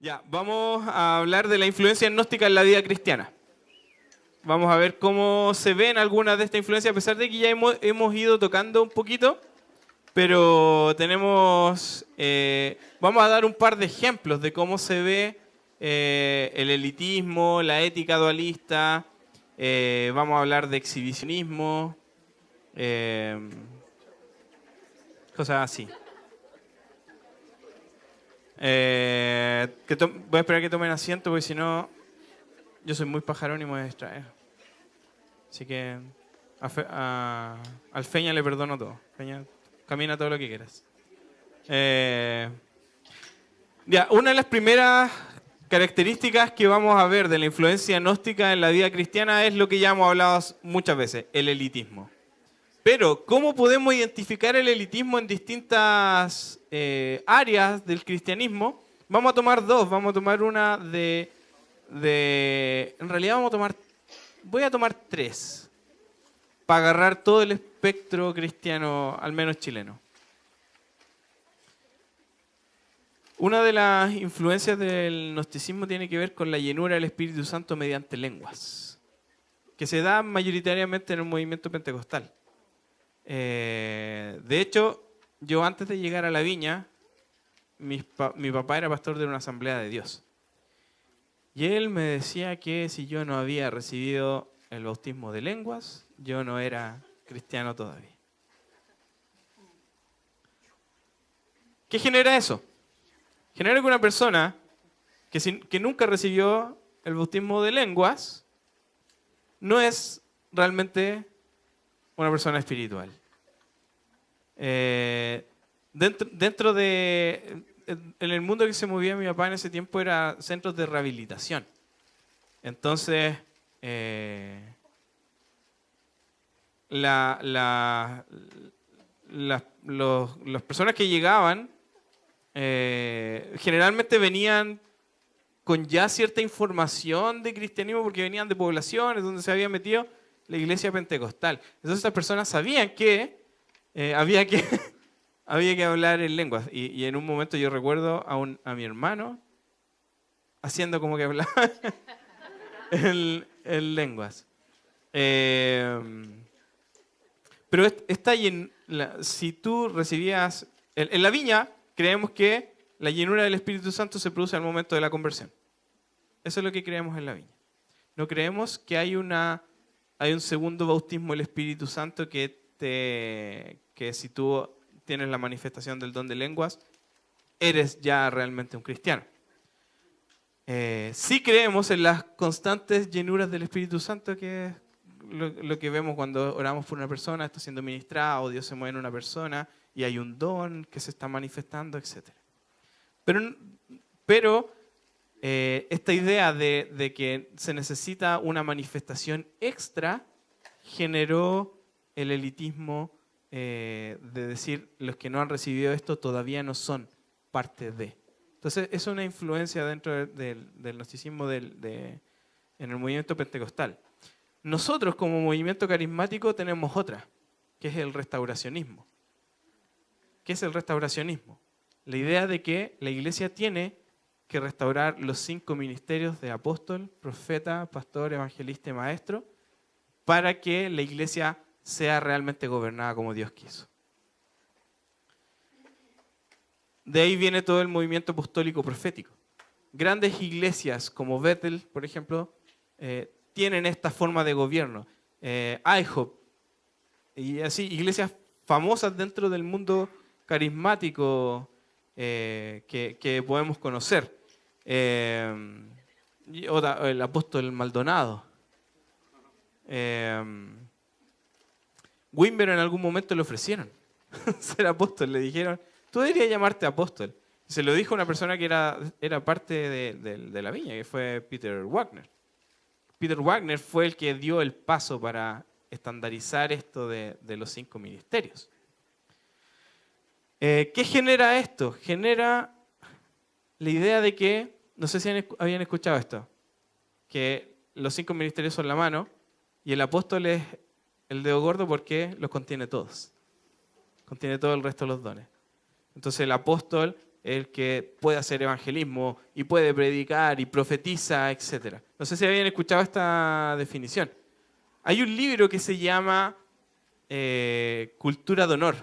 Ya, vamos a hablar de la influencia gnóstica en la vida cristiana. Vamos a ver cómo se ven algunas de estas influencias, a pesar de que ya hemos ido tocando un poquito, pero vamos a dar un par de ejemplos de cómo se ve el elitismo, la ética dualista, vamos a hablar de exhibicionismo, eh, cosas así. Voy a esperar que tomen asiento porque si no, yo soy muy pajarón y me voy a distraer. Así que al Feña le perdono todo. Feña, camina todo lo que quieras. Una de las primeras características que vamos a ver de la influencia gnóstica en la vida cristiana es lo que ya hemos hablado muchas veces, el elitismo. Pero, ¿cómo podemos identificar el elitismo en distintas áreas del cristianismo? Vamos a tomar dos. Vamos a tomar una en realidad voy a tomar tres, para agarrar todo el espectro cristiano, al menos chileno. Una de las influencias del gnosticismo tiene que ver con la llenura del Espíritu Santo mediante lenguas, que se da mayoritariamente en el movimiento pentecostal. De hecho, yo antes de llegar a la Viña, mi papá era pastor de una asamblea de Dios. Y él me decía que si yo no había recibido el bautismo de lenguas, yo no era cristiano todavía. ¿Qué genera eso? Genera que una persona que nunca recibió el bautismo de lenguas no es realmente una persona espiritual. En el mundo que se movía mi papá en ese tiempo era centros de rehabilitación. Entonces, las personas que llegaban generalmente venían con ya cierta información de cristianismo porque venían de poblaciones donde se había metido la iglesia pentecostal. Entonces estas personas sabían que había que hablar en lenguas. Y en un momento yo recuerdo a mi hermano haciendo como que hablaba en lenguas. Pero si tú recibías... En la Viña creemos que la llenura del Espíritu Santo se produce al momento de la conversión. Eso es lo que creemos en la Viña. No creemos que hay un segundo bautismo del Espíritu Santo que si tú tienes la manifestación del don de lenguas, eres ya realmente un cristiano. Sí creemos en las constantes llenuras del Espíritu Santo, que es lo que vemos cuando oramos por una persona, está siendo ministrada, o Dios se mueve en una persona, y hay un don que se está manifestando, etc. Pero esta idea de que se necesita una manifestación extra generó el elitismo de decir los que no han recibido esto todavía no son parte de. Entonces es una influencia dentro del gnosticismo en el movimiento pentecostal. Nosotros como movimiento carismático tenemos otra, que es el restauracionismo. ¿Qué es el restauracionismo? La idea de que la iglesia tiene que restaurar los 5 ministerios de apóstol, profeta, pastor, evangelista y maestro para que la iglesia sea realmente gobernada como Dios quiso. De ahí viene todo el movimiento apostólico profético. Grandes iglesias como Bethel, por ejemplo, tienen esta forma de gobierno. IHOP, y así, iglesias famosas dentro del mundo carismático que podemos conocer. El apóstol Maldonado. Wimber en algún momento le ofrecieron ser apóstol, le dijeron, tú deberías llamarte apóstol. Se lo dijo una persona que era parte de la Viña, que fue Peter Wagner. Peter Wagner fue el que dio el paso para estandarizar esto de los 5 ministerios. ¿Qué genera esto? Genera la idea de que, no sé si habían escuchado esto, que los 5 ministerios son la mano y el apóstol es el dedo gordo porque los contiene todos. Contiene todo el resto de los dones. Entonces el apóstol el que puede hacer evangelismo y puede predicar y profetiza, etc. No sé si habían escuchado esta definición. Hay un libro que se llama Cultura de Honor,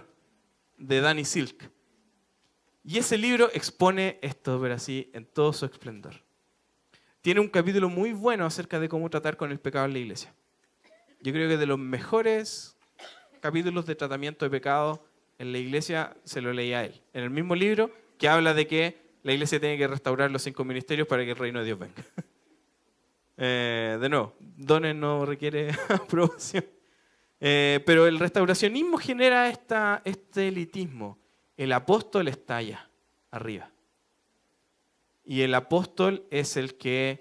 de Danny Silk. Y ese libro expone esto, pero así, en todo su esplendor. Tiene un capítulo muy bueno acerca de cómo tratar con el pecado en la iglesia. Yo creo que de los mejores capítulos de tratamiento de pecado en la iglesia se lo leí a él. En el mismo libro que habla de que la iglesia tiene que restaurar los 5 ministerios para que el reino de Dios venga. De nuevo, dones no requiere aprobación. Pero el restauracionismo genera este elitismo. El apóstol está allá, arriba. Y el apóstol es el que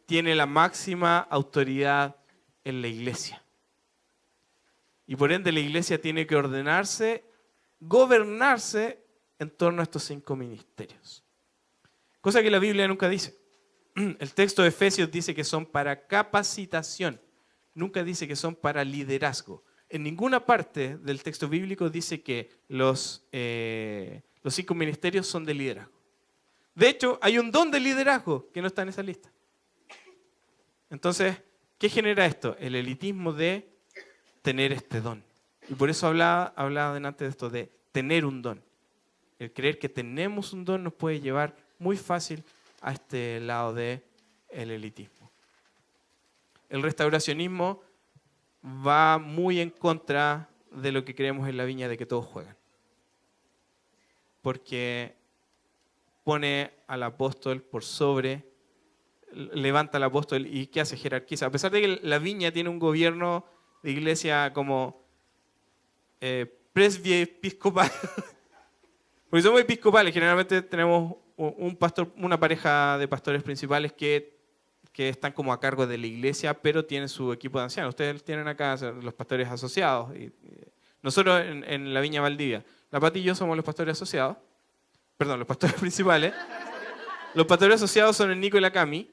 tiene la máxima autoridad en la iglesia. Y por ende la iglesia tiene que ordenarse, gobernarse en torno a estos 5 ministerios. Cosa que la Biblia nunca dice. El texto de Efesios dice que son para capacitación. Nunca dice que son para liderazgo. En ninguna parte del texto bíblico dice que los 5 ministerios son de liderazgo. De hecho, hay un don de liderazgo que no está en esa lista. Entonces, ¿qué genera esto? El elitismo de tener este don. Y por eso hablaba delante de esto, de tener un don. El creer que tenemos un don nos puede llevar muy fácil a este lado del elitismo. El restauracionismo va muy en contra de lo que creemos en la viña de que todos juegan. Porque pone al apóstol por sobre, levanta al apóstol y ¿qué hace? Jerarquiza. A pesar de que la viña tiene un gobierno de iglesia como presbiepiscopal, porque somos episcopales, generalmente tenemos un pastor, una pareja de pastores principales que están como a cargo de la iglesia, pero tienen su equipo de ancianos. Ustedes tienen acá los pastores asociados. Nosotros en la Viña Valdivia, la Pati y yo somos los pastores asociados, perdón, los pastores principales. Los pastores asociados son el Nico y la Cami,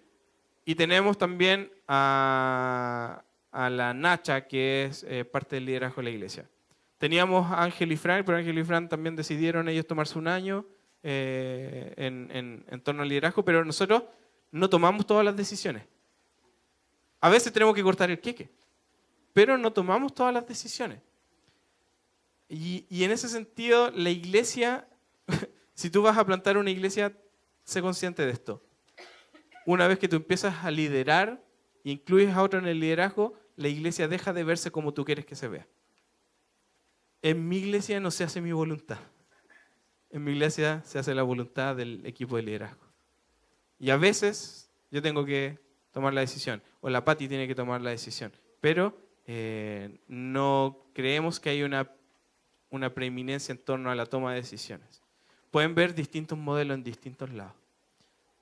y tenemos también a la Nacha, que es parte del liderazgo de la iglesia. Teníamos a Ángel y Fran, pero Ángel y Fran también decidieron ellos tomarse un año en torno al liderazgo, pero nosotros no tomamos todas las decisiones. A veces tenemos que cortar el queque, pero no tomamos todas las decisiones. Y en ese sentido, la iglesia, si tú vas a plantar una iglesia, sé consciente de esto. Una vez que tú empiezas a liderar e incluyes a otro en el liderazgo, la iglesia deja de verse como tú quieres que se vea. En mi iglesia no se hace mi voluntad. En mi iglesia se hace la voluntad del equipo de liderazgo. Y a veces yo tengo que tomar la decisión, o la Pati tiene que tomar la decisión, pero no creemos que hay una preeminencia en torno a la toma de decisiones. Pueden ver distintos modelos en distintos lados,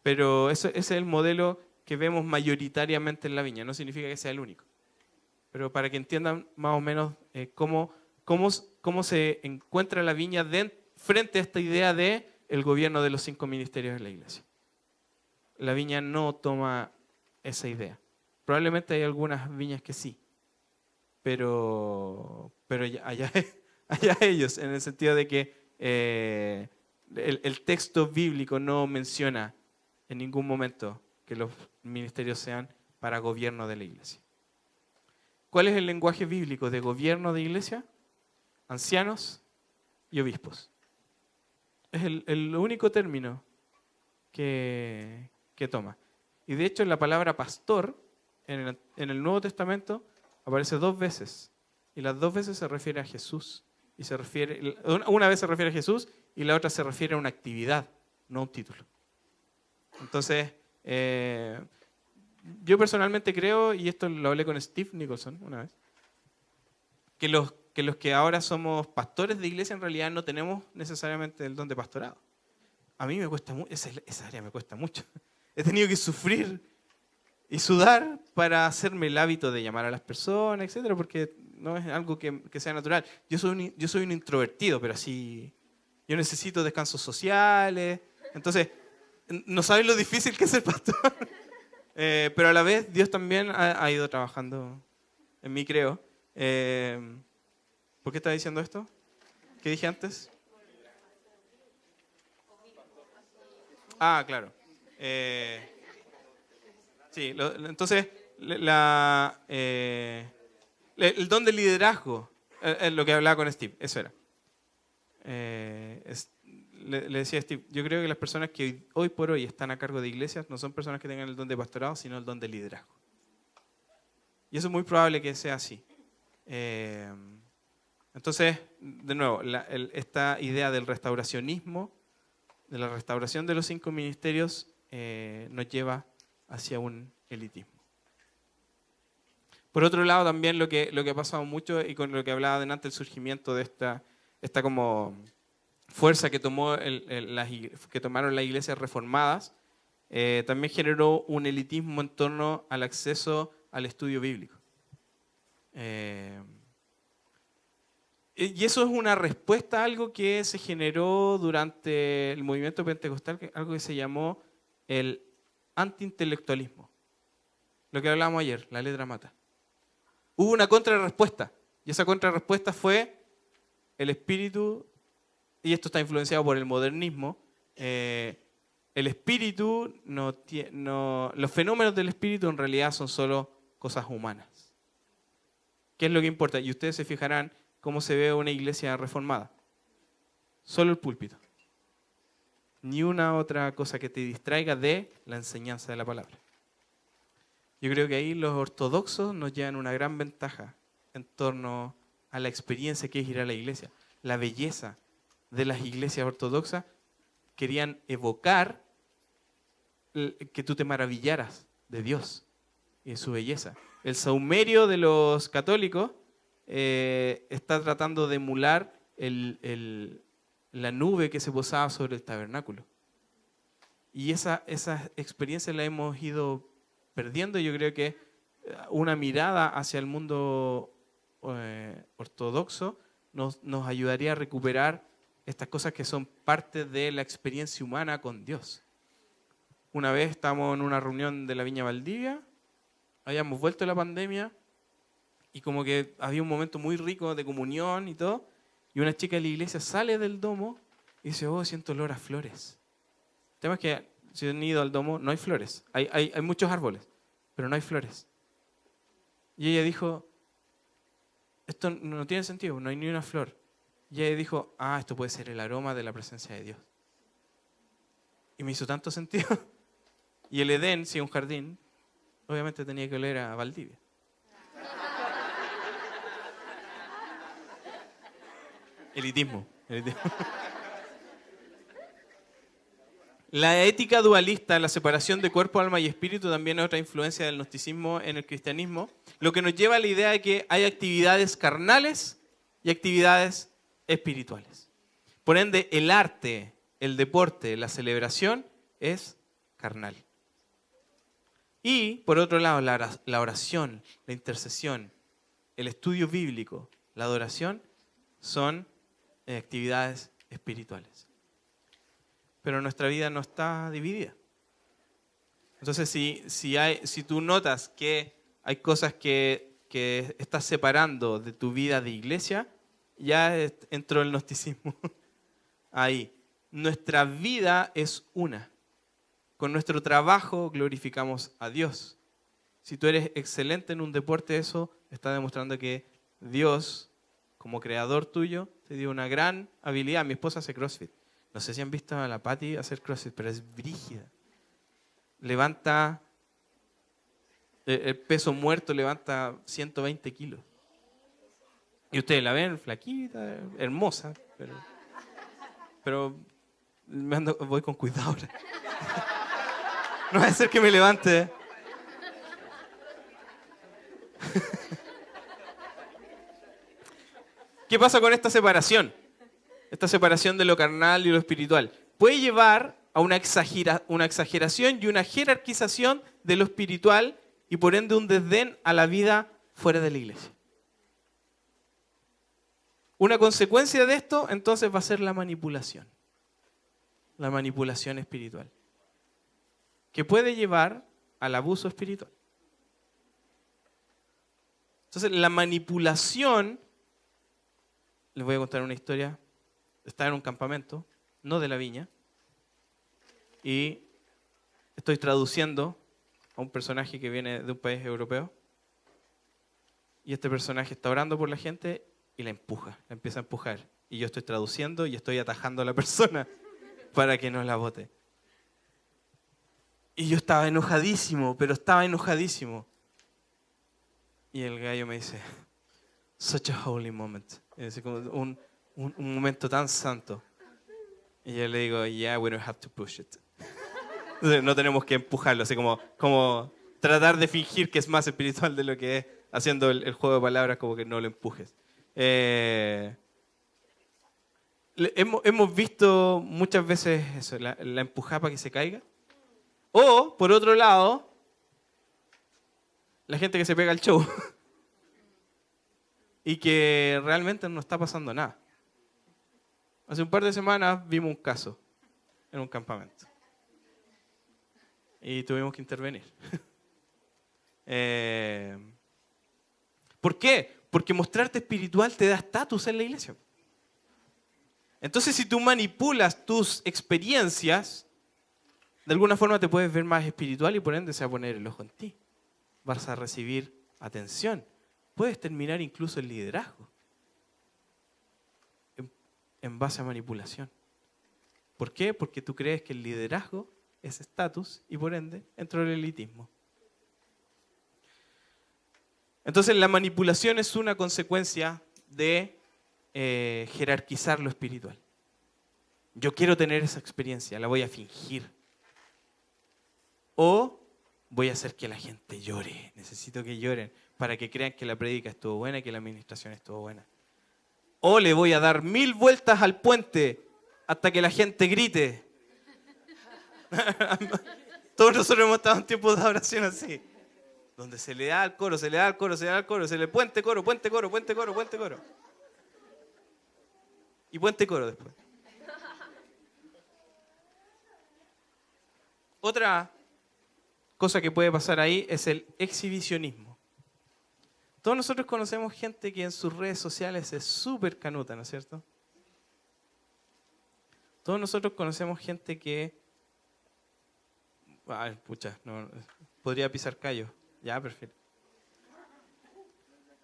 pero ese es el modelo que vemos mayoritariamente en la viña. No significa que sea el único, pero para que entiendan más o menos cómo se encuentra la viña frente a esta idea de el gobierno de los 5 ministerios de la iglesia. La viña no toma esa idea. Probablemente hay algunas viñas que sí, pero allá ellos, en el sentido de que el texto bíblico no menciona en ningún momento que los ministerios sean para gobierno de la iglesia. ¿Cuál es el lenguaje bíblico de gobierno de iglesia? Ancianos y obispos. Es el único término que toma. Y de hecho, la palabra pastor en el Nuevo Testamento aparece 2 veces. Y las 2 veces se refiere a Jesús. Y una vez se refiere a Jesús y la otra se refiere a una actividad, no a un título. Entonces, yo personalmente creo, y esto lo hablé con Steve Nicholson una vez, que los que ahora somos pastores de iglesia en realidad no tenemos necesariamente el don de pastorado. A mí me cuesta mucho, esa área me cuesta mucho. He tenido que sufrir y sudar para hacerme el hábito de llamar a las personas, etcétera, porque no es algo que sea natural. Yo soy un introvertido, pero así, yo necesito descansos sociales. Entonces, no saben lo difícil que es ser pastor. Pero a la vez, Dios también ha ido trabajando en mí, creo. ¿Por qué estaba diciendo esto? ¿Qué dije antes? Ah, claro. Sí, entonces, el don del liderazgo, es lo que hablaba con Steve, eso era. Le decía a Steve, yo creo que las personas que hoy por hoy están a cargo de iglesias no son personas que tengan el don de pastorado, sino el don de liderazgo. Y eso es muy probable que sea así. Entonces, de nuevo, esta idea del restauracionismo, de la restauración de los 5 ministerios, nos lleva hacia un elitismo. Por otro lado, también lo que ha pasado mucho, y con lo que hablaba delante, el surgimiento de esta como fuerza que tomaron las iglesias reformadas, también generó un elitismo en torno al acceso al estudio bíblico. Y eso es una respuesta a algo que se generó durante el movimiento pentecostal, algo que se llamó el antiintelectualismo. Lo que hablábamos ayer, la letra mata. Hubo una contrarrespuesta, y esa contrarrespuesta fue el espíritu, y esto está influenciado por el modernismo, el espíritu, los fenómenos del espíritu en realidad son solo cosas humanas. ¿Qué es lo que importa? Y ustedes se fijarán cómo se ve una iglesia reformada. Solo el púlpito. Ni una otra cosa que te distraiga de la enseñanza de la palabra. Yo creo que ahí los ortodoxos nos llevan una gran ventaja en torno a la experiencia que es ir a la iglesia. La belleza de las iglesias ortodoxas querían evocar que tú te maravillaras de Dios y de su belleza. El saumerio de los católicos está tratando de emular la nube que se posaba sobre el tabernáculo. Y esa experiencia la hemos ido perdiendo. Yo creo que una mirada hacia el mundo ortodoxo nos ayudaría a recuperar estas cosas que son parte de la experiencia humana con Dios. Una vez estábamos en una reunión de la Viña Valdivia, habíamos vuelto de la pandemia y como que había un momento muy rico de comunión y todo, y una chica de la iglesia sale del domo y dice, oh, siento olor a flores. El tema es que si han ido al domo, no hay flores. Hay muchos árboles, pero no hay flores. Y ella dijo, esto no tiene sentido, no hay ni una flor. Y ella dijo, esto puede ser el aroma de la presencia de Dios. Y me hizo tanto sentido. Y el Edén, si es un jardín, obviamente tenía que oler a Valdivia. Elitismo. La ética dualista, la separación de cuerpo, alma y espíritu, también es otra influencia del gnosticismo en el cristianismo, lo que nos lleva a la idea de que hay actividades carnales y actividades espirituales. Por ende, el arte, el deporte, la celebración es carnal. Y, por otro lado, la oración, la intercesión, el estudio bíblico, la adoración, son actividades espirituales. Pero nuestra vida no está dividida. Entonces, si tú notas que hay cosas que estás separando de tu vida de iglesia, ya entró el gnosticismo ahí. Nuestra vida es una. Con nuestro trabajo glorificamos a Dios. Si tú eres excelente en un deporte, eso está demostrando que Dios, como creador tuyo, te dio una gran habilidad. Mi esposa hace CrossFit. No sé si han visto a la Patty hacer CrossFit, pero es brígida. Levanta, el peso muerto levanta 120 kilos. Y ustedes la ven flaquita, hermosa, pero voy con cuidado ahora. No va a ser que me levante. ¿Qué pasa con esta separación? Esta separación de lo carnal y lo espiritual. Puede llevar a una exageración y una jerarquización de lo espiritual y por ende un desdén a la vida fuera de la iglesia. Una consecuencia de esto entonces va a ser la manipulación espiritual, que puede llevar al abuso espiritual. Entonces la manipulación, les voy a contar una historia. Estaba en un campamento, no de la viña, y estoy traduciendo a un personaje que viene de un país europeo. Y este personaje está orando por la gente y la empuja, la empieza a empujar. Y yo estoy traduciendo y estoy atajando a la persona para que no la bote. Y yo estaba enojadísimo, pero estaba enojadísimo. Y el gallo me dice, such a holy moment. Es como un momento tan santo. Y yo le digo, yeah, we don't have to push it. No tenemos que empujarlo, así como tratar de fingir que es más espiritual de lo que es, haciendo el juego de palabras como que no lo empujes. Hemos visto muchas veces eso, la empujada para que se caiga. O, por otro lado, la gente que se pega al show y que realmente no está pasando nada. Hace un par de semanas vimos un caso en un campamento y tuvimos que intervenir. ¿Por qué? Porque mostrarte espiritual te da estatus en la iglesia. Entonces, si tú manipulas tus experiencias, de alguna forma te puedes ver más espiritual y por ende se va a poner el ojo en ti. Vas a recibir atención. Puedes terminar incluso el liderazgo en base a manipulación. ¿Por qué? Porque tú crees que el liderazgo es estatus y por ende entró el elitismo. Entonces la manipulación es una consecuencia de jerarquizar lo espiritual. Yo quiero tener esa experiencia, la voy a fingir. O voy a hacer que la gente llore. Necesito que lloren para que crean que la prédica estuvo buena y que la administración estuvo buena. O le voy a dar 1000 vueltas al puente hasta que la gente grite. Todos nosotros hemos estado en tiempos de oración así. Donde se le da al coro, se le da al coro, se le da al coro, se le puente coro, puente coro, puente coro, puente coro. Y puente coro después. Otra cosa que puede pasar ahí es el exhibicionismo. Todos nosotros conocemos gente que en sus redes sociales es súper canuta, ¿no es cierto? Todos nosotros conocemos gente que... Ay, pucha, no, podría pisar callo. Ya, perfecto.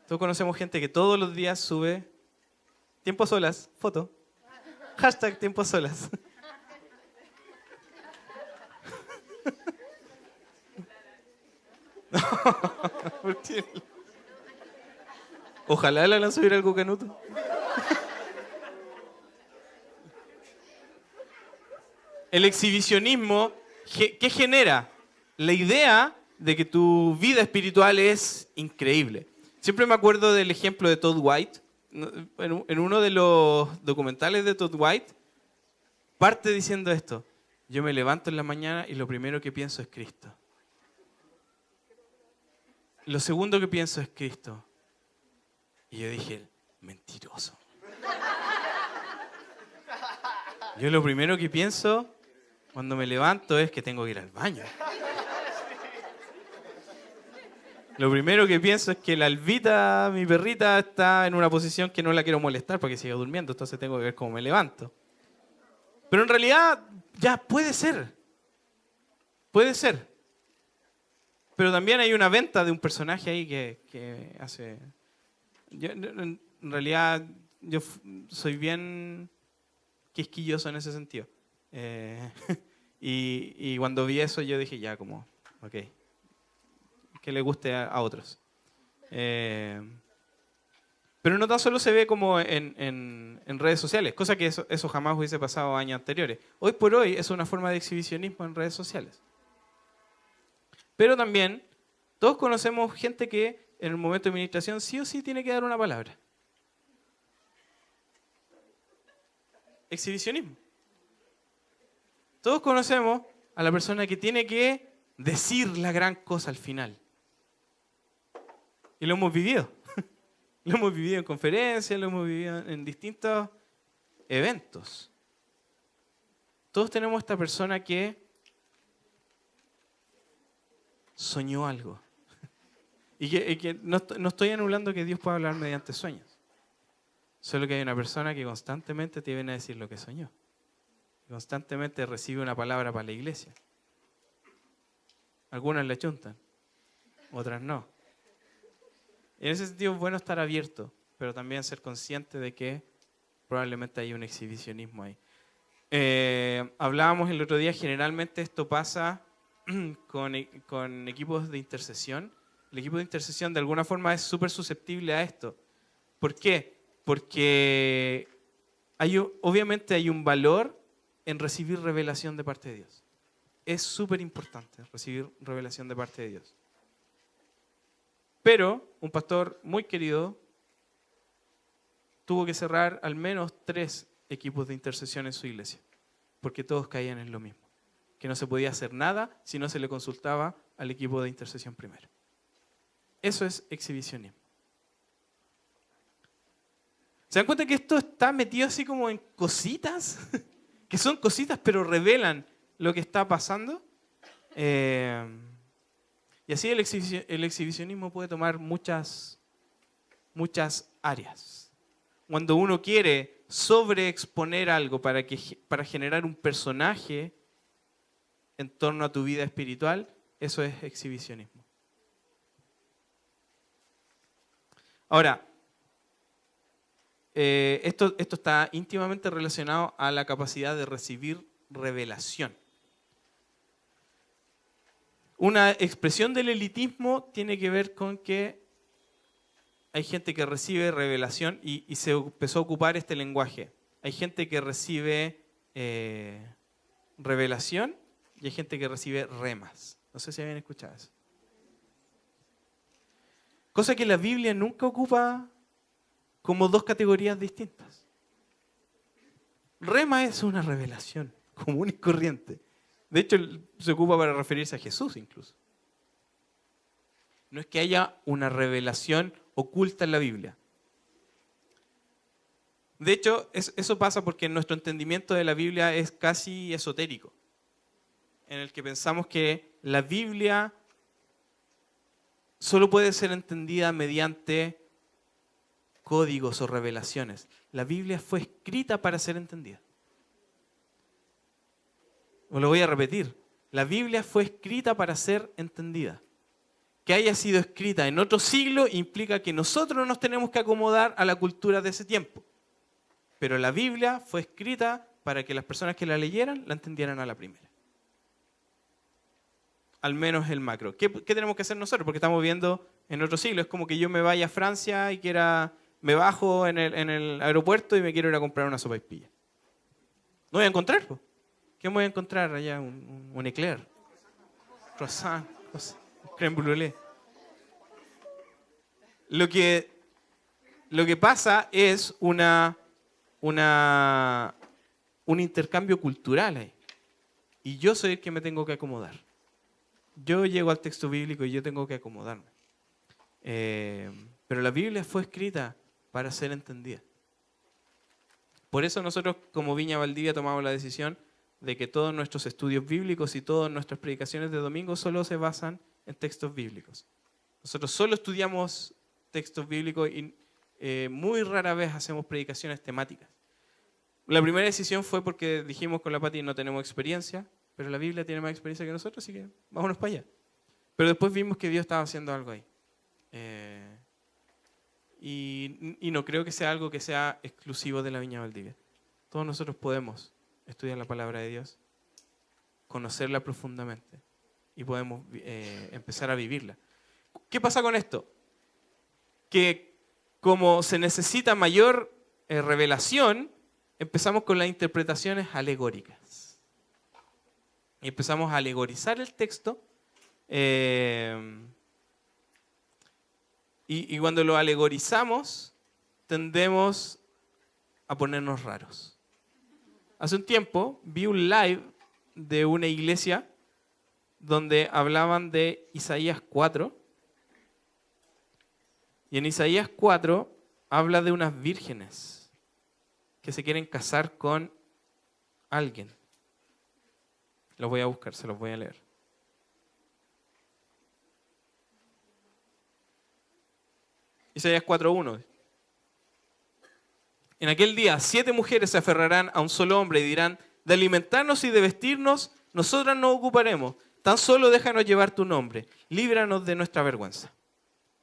Todos conocemos gente que todos los días sube tiempo a solas, foto. Hashtag tiempo a solas. Ojalá le van a subir algo canuto. El exhibicionismo, ¿qué genera? La idea de que tu vida espiritual es increíble. Siempre me acuerdo del ejemplo de Todd White. En uno de los documentales de Todd White, parte diciendo esto. Yo me levanto en la mañana y lo primero que pienso es Cristo. Lo segundo que pienso es Cristo. Y yo dije, mentiroso. Yo lo primero que pienso cuando me levanto es que tengo que ir al baño. Lo primero que pienso es que la Albita, mi perrita, está en una posición que no la quiero molestar porque sigue durmiendo, entonces tengo que ver cómo me levanto. Pero en realidad, ya puede ser. Puede ser. Pero también hay una venta de un personaje ahí que hace... en realidad, yo soy bien quisquilloso en ese sentido. Y cuando vi eso, yo dije, ya, como, ok, que le guste a otros. Pero no tan solo se ve como en redes sociales, cosa que eso jamás hubiese pasado años anteriores. Hoy por hoy es una forma de exhibicionismo en redes sociales. Pero también, todos conocemos gente que en el momento de administración sí o sí tiene que dar una palabra. Exhibicionismo. Todos conocemos a la persona que tiene que decir la gran cosa al final. Y lo hemos vivido. Lo hemos vivido en conferencias, lo hemos vivido en distintos eventos. Todos tenemos esta persona que soñó algo. Y que no estoy anulando que Dios pueda hablar mediante sueños. Solo que hay una persona que constantemente te viene a decir lo que soñó. constantemente recibe una palabra para la iglesia. Algunas le achuntan, otras no. En ese sentido es bueno estar abierto, pero también ser consciente de que probablemente hay un exhibicionismo ahí. Hablábamos el otro día, generalmente esto pasa con equipos de intercesión. El equipo de intercesión de alguna forma es súper susceptible a esto. ¿Por qué? Porque obviamente hay un valor en recibir revelación de parte de Dios. Es súper importante recibir revelación de parte de Dios. Pero un pastor muy querido tuvo que cerrar al menos 3 equipos de intercesión en su iglesia, porque todos caían en lo mismo, que no se podía hacer nada si no se le consultaba al equipo de intercesión primero. Eso es exhibicionismo. ¿Se dan cuenta que esto está metido así como en cositas? Que son cositas, pero revelan lo que está pasando. Y así el exhibicionismo puede tomar muchas áreas. Cuando uno quiere sobreexponer algo para generar un personaje en torno a tu vida espiritual, eso es exhibicionismo. Ahora, esto está íntimamente relacionado a la capacidad de recibir revelación. Una expresión del elitismo tiene que ver con que hay gente que recibe revelación y se empezó a ocupar este lenguaje. Hay gente que recibe revelación y hay gente que recibe remas. No sé si habían escuchado eso. Cosa que la Biblia nunca ocupa como 2 categorías distintas. Rema es una revelación común y corriente. De hecho, se ocupa para referirse a Jesús incluso. No es que haya una revelación oculta en la Biblia. De hecho, eso pasa porque nuestro entendimiento de la Biblia es casi esotérico, en el que pensamos que la Biblia solo puede ser entendida mediante códigos o revelaciones. La Biblia fue escrita para ser entendida. Os lo voy a repetir. La Biblia fue escrita para ser entendida. Que haya sido escrita en otro siglo implica que nosotros nos tenemos que acomodar a la cultura de ese tiempo. Pero la Biblia fue escrita para que las personas que la leyeran la entendieran a la primera. Al menos el macro. ¿Qué tenemos que hacer nosotros? Porque estamos viendo en otro siglo. Es como que yo me vaya a Francia y me bajo en el aeropuerto y me quiero ir a comprar una sopaipilla. No voy a encontrar, pues. ¿Qué me voy a encontrar allá? Un eclair, croissant, crème brûlée. Lo que pasa es un intercambio cultural ahí. Y yo soy el que me tengo que acomodar. Yo llego al texto bíblico y yo tengo que acomodarme. Pero la Biblia fue escrita para ser entendida. Por eso nosotros como Viña Valdivia tomamos la decisión de que todos nuestros estudios bíblicos y todas nuestras predicaciones de domingo solo se basan en textos bíblicos. Nosotros solo estudiamos textos bíblicos y muy rara vez hacemos predicaciones temáticas. La primera decisión fue porque dijimos con la Pati no tenemos experiencia, pero la Biblia tiene más experiencia que nosotros, así que vámonos para allá. Pero después vimos que Dios estaba haciendo algo ahí. Y no creo que sea algo que sea exclusivo de la Viña Valdivia. Todos nosotros podemos estudiar la palabra de Dios, conocerla profundamente y podemos empezar a vivirla. ¿Qué pasa con esto? Que como se necesita mayor revelación, empezamos con las interpretaciones alegóricas. Y empezamos a alegorizar el texto y cuando lo alegorizamos tendemos a ponernos raros. Hace un tiempo vi un live de una iglesia donde hablaban de Isaías 4. Y en Isaías 4 habla de unas vírgenes que se quieren casar con alguien. Los voy a buscar, se los voy a leer. Isaías 4:1. En aquel día 7 mujeres se aferrarán a un solo hombre y dirán: De alimentarnos y de vestirnos, nosotras nos ocuparemos. Tan solo déjanos llevar tu nombre. Líbranos de nuestra vergüenza.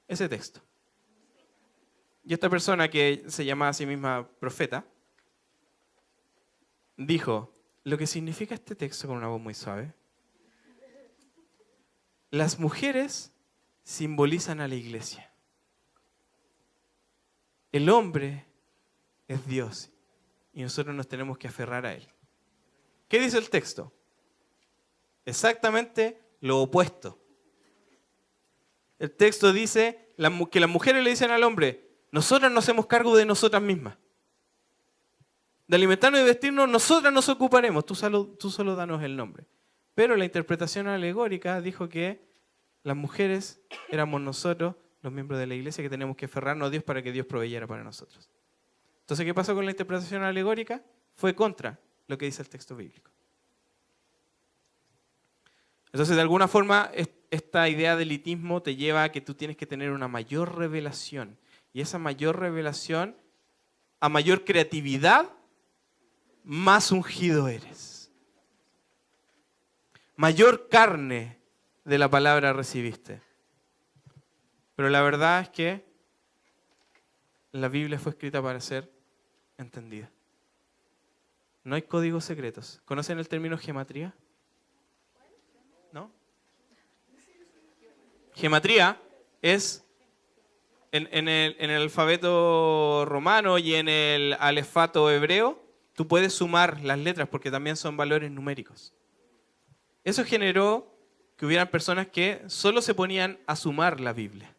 Ese texto. Y esta persona que se llama a sí misma profeta, dijo, lo que significa este texto con una voz muy suave, las mujeres simbolizan a la iglesia. El hombre es Dios y nosotros nos tenemos que aferrar a Él. ¿Qué dice el texto? Exactamente lo opuesto. El texto dice que las mujeres le dicen al hombre, nosotras nos hacemos cargo de nosotras mismas. De alimentarnos y vestirnos, nosotras nos ocuparemos. Tú solo danos el nombre. Pero la interpretación alegórica dijo que las mujeres éramos nosotros, los miembros de la iglesia, que tenemos que aferrarnos a Dios para que Dios proveyera para nosotros. Entonces, ¿qué pasó con la interpretación alegórica? Fue contra lo que dice el texto bíblico. Entonces, de alguna forma, esta idea de elitismo te lleva a que tú tienes que tener una mayor revelación. Y esa mayor revelación, a mayor creatividad, más ungido eres. Mayor carne de la palabra recibiste. Pero la verdad es que la Biblia fue escrita para ser entendida. No hay códigos secretos. ¿Conocen el término gematría? ¿No? Gematría es en el alfabeto romano y en el alefato hebreo, tú puedes sumar las letras porque también son valores numéricos. Eso generó que hubieran personas que solo se ponían a sumar la Biblia,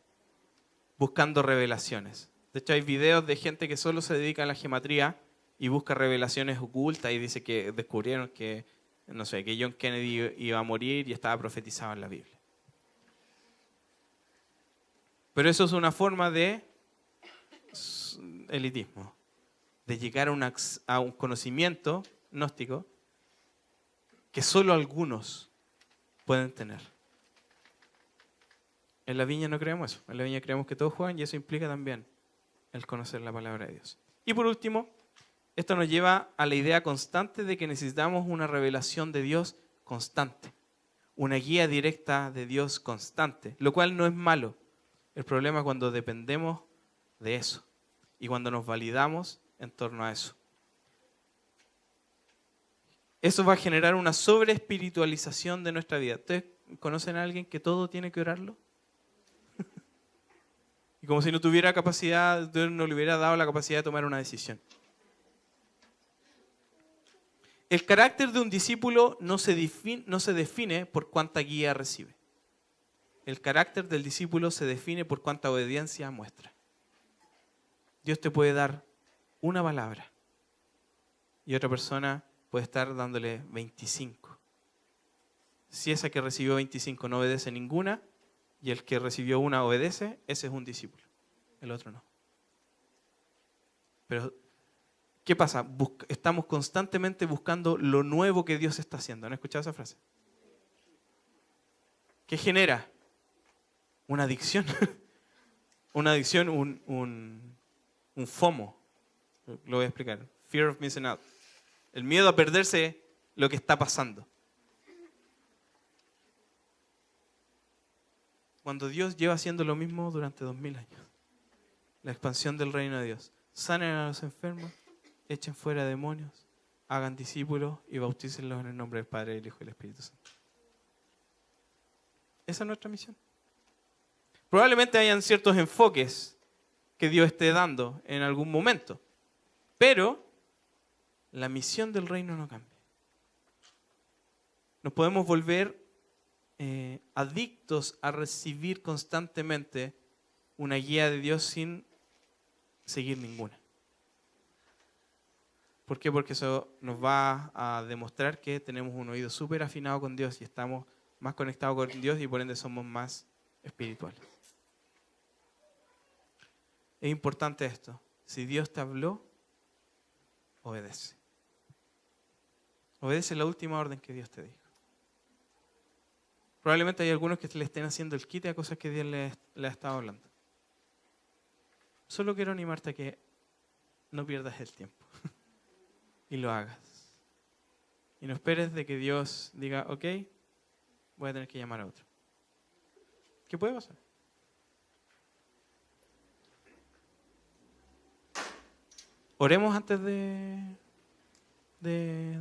buscando revelaciones. De hecho, hay videos de gente que solo se dedica a la gematría y busca revelaciones ocultas y dice que descubrieron que, no sé, que John Kennedy iba a morir y estaba profetizado en la Biblia. Pero eso es una forma de elitismo, de llegar a un conocimiento gnóstico que solo algunos pueden tener. En la viña no creemos eso. En la viña creemos que todos juegan y eso implica también el conocer la palabra de Dios. Y por último, esto nos lleva a la idea constante de que necesitamos una revelación de Dios constante, una guía directa de Dios constante, lo cual no es malo. El problema es cuando dependemos de eso y cuando nos validamos en torno a eso. Eso va a generar una sobreespiritualización de nuestra vida. ¿Ustedes conocen a alguien que todo tiene que orarlo? Y como si no tuviera capacidad, Dios no le hubiera dado la capacidad de tomar una decisión. El carácter de un discípulo no se define por cuánta guía recibe. El carácter del discípulo se define por cuánta obediencia muestra. Dios te puede dar una palabra y otra persona puede estar dándole 25. Si esa que recibió 25 no obedece ninguna y el que recibió una obedece, ese es un discípulo. El otro no. Pero, ¿qué pasa? Estamos constantemente buscando lo nuevo que Dios está haciendo. ¿Han escuchado esa frase? ¿Qué genera? Una adicción. Una adicción, un FOMO. Lo voy a explicar. Fear of missing out. El miedo a perderse lo que está pasando. Cuando Dios lleva haciendo lo mismo durante 2000 años. La expansión del reino de Dios. Sanen a los enfermos, echen fuera demonios, hagan discípulos y bautícenlos en el nombre del Padre, del Hijo y del Espíritu Santo. Esa es nuestra misión. Probablemente hayan ciertos enfoques que Dios esté dando en algún momento, pero la misión del reino no cambia. Nos podemos volver adictos a recibir constantemente una guía de Dios sin seguir ninguna. ¿Por qué? Porque eso nos va a demostrar que tenemos un oído súper afinado con Dios y estamos más conectados con Dios y por ende somos más espirituales. Es importante esto. Si Dios te habló, obedece. Obedece la última orden que Dios te dijo. Probablemente hay algunos que le estén haciendo el quite a cosas que Dios le ha estado hablando. Solo quiero animarte a que no pierdas el tiempo y lo hagas. Y no esperes de que Dios diga, ok, voy a tener que llamar a otro. ¿Qué puede pasar? Oremos antes de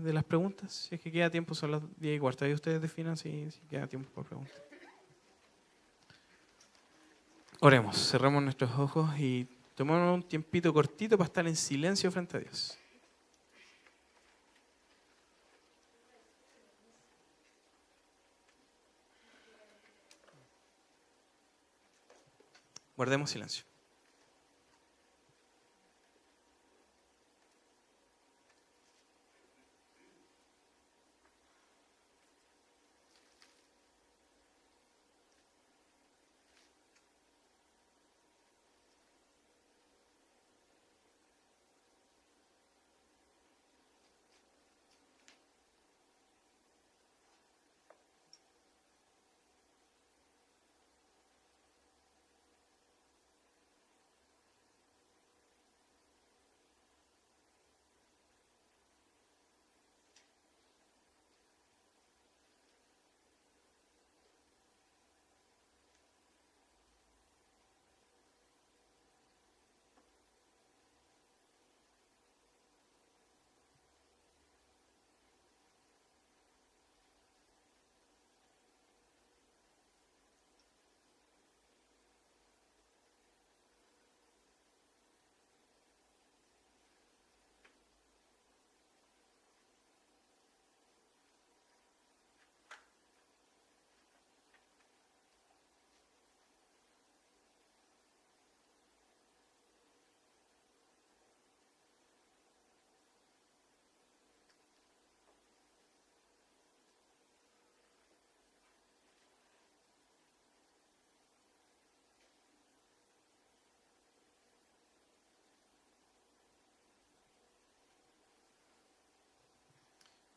las preguntas. Si es que queda tiempo, son las 10:15. Ahí ustedes definan si queda tiempo por preguntas. Oremos, cerramos nuestros ojos y tomemos un tiempito cortito para estar en silencio frente a Dios. Guardemos silencio.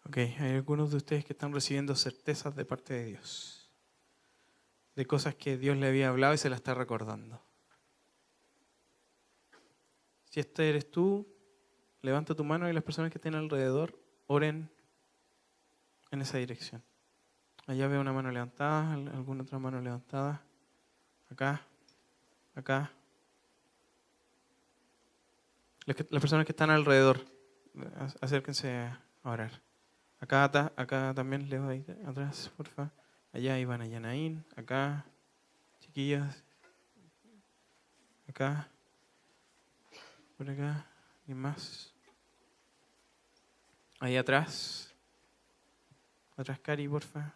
Ok, hay algunos de ustedes que están recibiendo certezas de parte de Dios, de cosas que Dios le había hablado y se las está recordando. Si este eres tú, levanta tu mano y las personas que estén alrededor oren en esa dirección. Allá veo una mano levantada, alguna otra mano levantada. Acá, acá. Las personas que están alrededor, acérquense a orar. Acá también leo ahí atrás, porfa. Allá Ivana Yanaín, acá, chiquillas, acá, por acá, y más. Ahí atrás, Cari, porfa.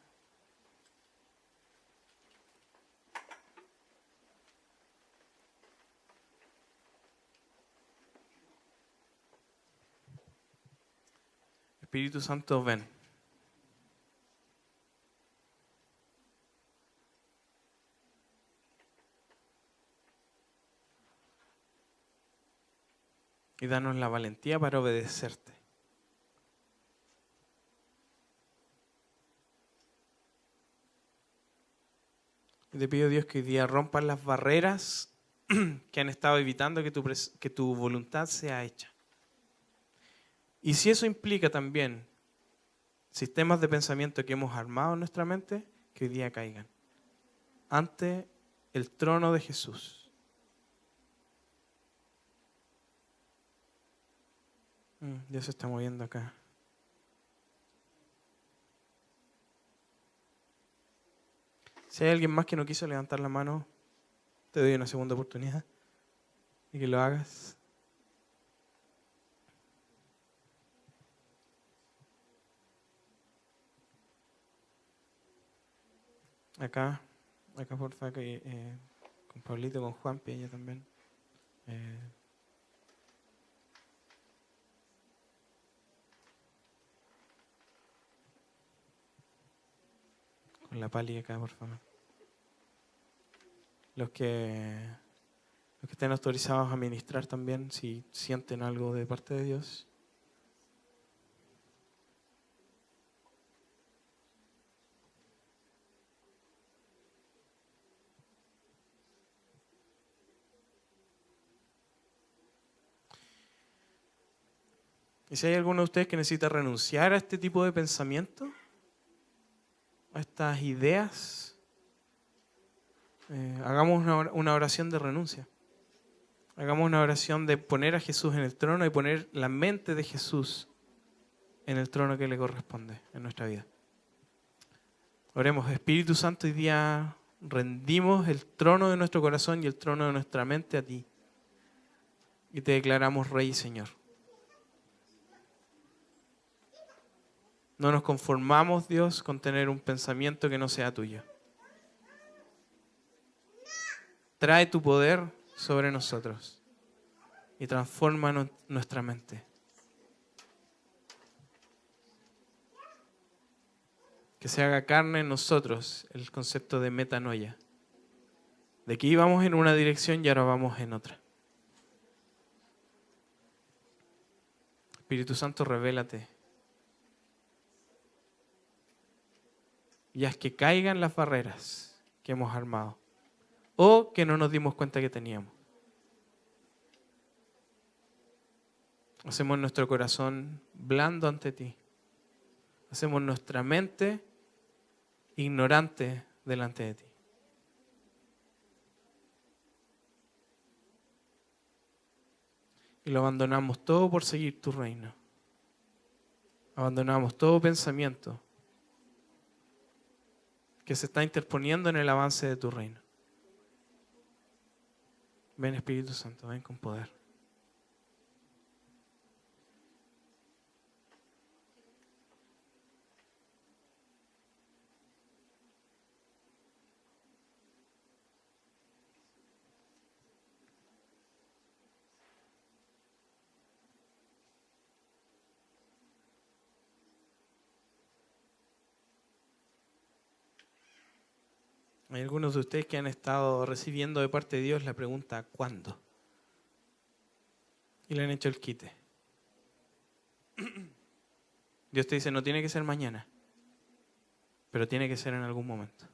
Espíritu Santo, ven. Y danos la valentía para obedecerte. Y te pido, Dios, que hoy día rompas las barreras que han estado evitando que tu voluntad sea hecha. Y si eso implica también sistemas de pensamiento que hemos armado en nuestra mente, que hoy día caigan ante el trono de Jesús. Dios se está moviendo acá. Si hay alguien más que no quiso levantar la mano, te doy una segunda oportunidad y que lo hagas. Acá por favor, con Pablito, con Juanpi, ella también. Con la Pali acá, por favor. Los que estén autorizados a ministrar también, si sienten algo de parte de Dios. Y si hay alguno de ustedes que necesita renunciar a este tipo de pensamiento, a estas ideas, hagamos una oración de renuncia. Hagamos una oración de poner a Jesús en el trono y poner la mente de Jesús en el trono que le corresponde en nuestra vida. Oremos. Espíritu Santo, hoy día rendimos el trono de nuestro corazón y el trono de nuestra mente a ti. Y te declaramos Rey y Señor. No nos conformamos, Dios, con tener un pensamiento que no sea tuyo. Trae tu poder sobre nosotros y transforma nuestra mente. Que se haga carne en nosotros el concepto de metanoia. De que íbamos en una dirección y ahora vamos en otra. Espíritu Santo, revélate. Y haz que caigan las barreras que hemos armado o que no nos dimos cuenta que teníamos. Hacemos nuestro corazón blando ante ti. Hacemos nuestra mente ignorante delante de ti. Y lo abandonamos todo por seguir tu reino. Abandonamos todo pensamiento que se está interponiendo en el avance de tu reino. Ven, Espíritu Santo, ven con poder. Hay algunos de ustedes que han estado recibiendo de parte de Dios la pregunta ¿cuándo? Y le han hecho el quite. Dios te dice, no tiene que ser mañana, pero tiene que ser en algún momento.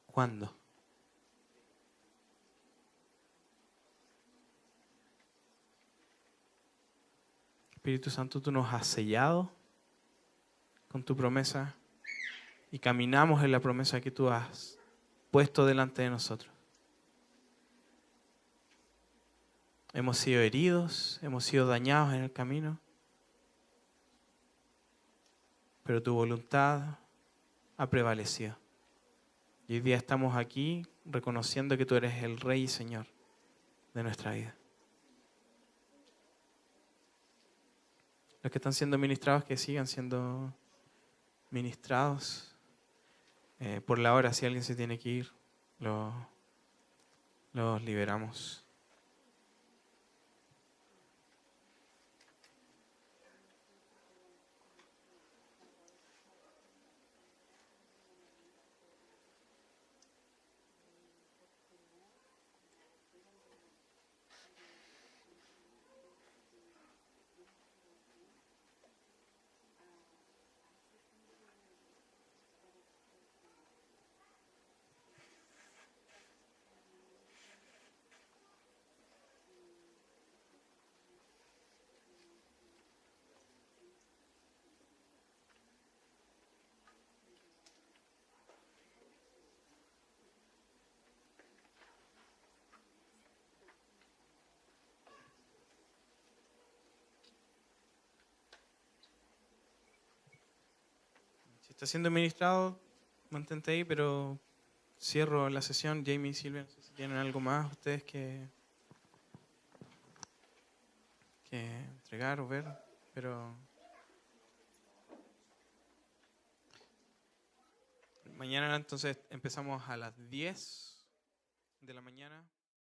¿Cuándo? Espíritu Santo, tú nos has sellado con tu promesa y caminamos en la promesa que tú has puesto delante de nosotros. Hemos sido heridos, hemos sido dañados en el camino, pero tu voluntad ha prevalecido. Y hoy día estamos aquí reconociendo que tú eres el Rey y Señor de nuestra vida. Los que están siendo ministrados, que sigan siendo ministrados. Por la hora, si alguien se tiene que ir, los liberamos. Si está siendo ministrado, mantente ahí, pero cierro la sesión. Jamie y Silvia, no sé si tienen algo más ustedes que entregar o ver, pero mañana entonces empezamos a las 10 de la mañana.